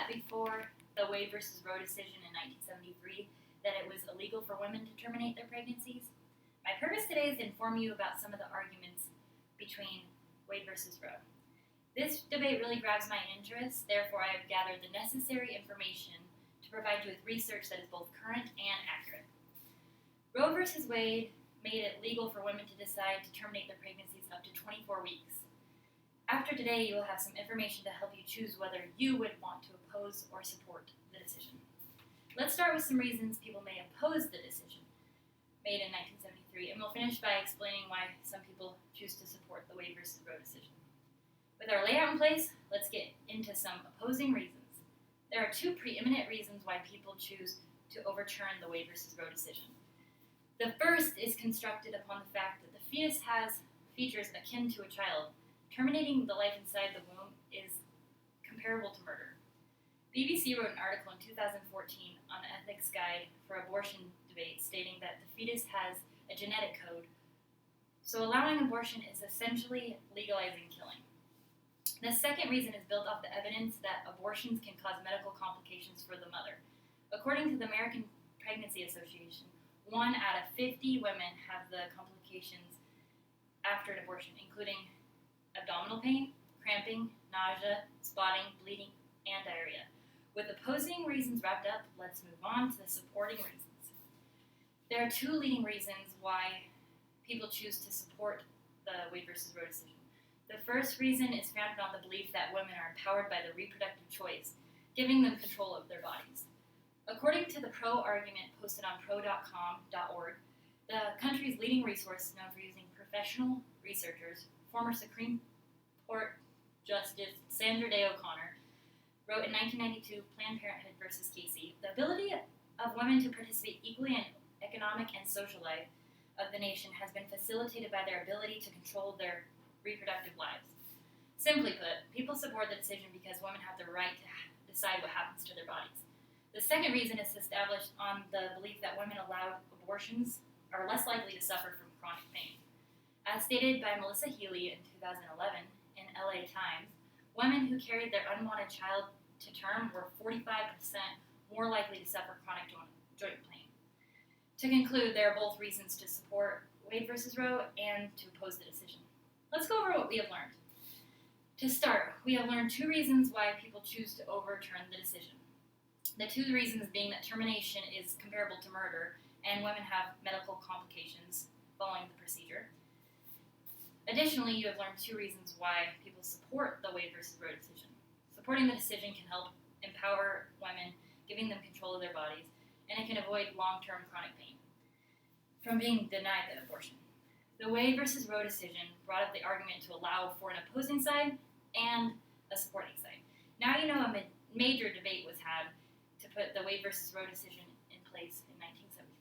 that before the Wade versus Roe decision in 1973 that it was illegal for women to terminate their pregnancies? My purpose today is to inform you about some of the arguments between Wade versus Roe. This debate really grabs my interest, therefore I have gathered the necessary information to provide you with research that is both current and accurate. Roe versus Wade made it legal for women to decide to terminate their pregnancies up to 24 weeks. After today, you will have some information to help you choose whether you would want to oppose or support the decision. Let's start with some reasons people may oppose the decision made in 1973, and we'll finish by explaining why some people choose to support the Wade versus Roe decision. With our layout in place, let's get into some opposing reasons. There are two preeminent reasons why people choose to overturn the Wade versus Roe decision. The first is constructed upon the fact that the fetus has features akin to a child. Terminating the life inside the womb is comparable to murder. BBC wrote an article in 2014 on the Ethics Guide for Abortion Debate stating that the fetus has a genetic code, so allowing abortion is essentially legalizing killing. The second reason is built off the evidence that abortions can cause medical complications for the mother. According to the American Pregnancy Association, 1 out of 50 women have the complications after an abortion, including abdominal pain, cramping, nausea, spotting, bleeding, and diarrhea. With opposing reasons wrapped up, let's move on to the supporting reasons. There are two leading reasons why people choose to support the Wade versus Roe decision. The first reason is founded on the belief that women are empowered by their reproductive choice, giving them control of their bodies. According to the pro argument posted on pro.com.org, the country's leading resource known for using professional researchers, former Supreme Court Justice Sandra Day O'Connor, wrote in 1992, Planned Parenthood versus Casey, the ability of women to participate equally in economic and social life of the nation has been facilitated by their ability to control their reproductive lives. Simply put, people support the decision because women have the right to decide what happens to their bodies. The second reason is established on the belief that women allowed abortions are less likely to suffer from chronic pain. As stated by Melissa Healy in 2011 in LA Times, women who carried their unwanted child to term were 45% more likely to suffer chronic joint pain. To conclude, there are both reasons to support Wade versus Roe and to oppose the decision. Let's go over what we have learned. To start, we have learned two reasons why people choose to overturn the decision. The two reasons being that termination is comparable to murder and women have medical complications following the procedure. Additionally, you have learned two reasons why people support the Wade versus Roe decision. Supporting the decision can help empower women, giving them control of their bodies, and it can avoid long-term chronic pain from being denied the abortion. The Wade versus Roe decision brought up the argument to allow for an opposing side and a supporting side. Now you know a major debate was had to put the Wade versus Roe decision in place in 1973.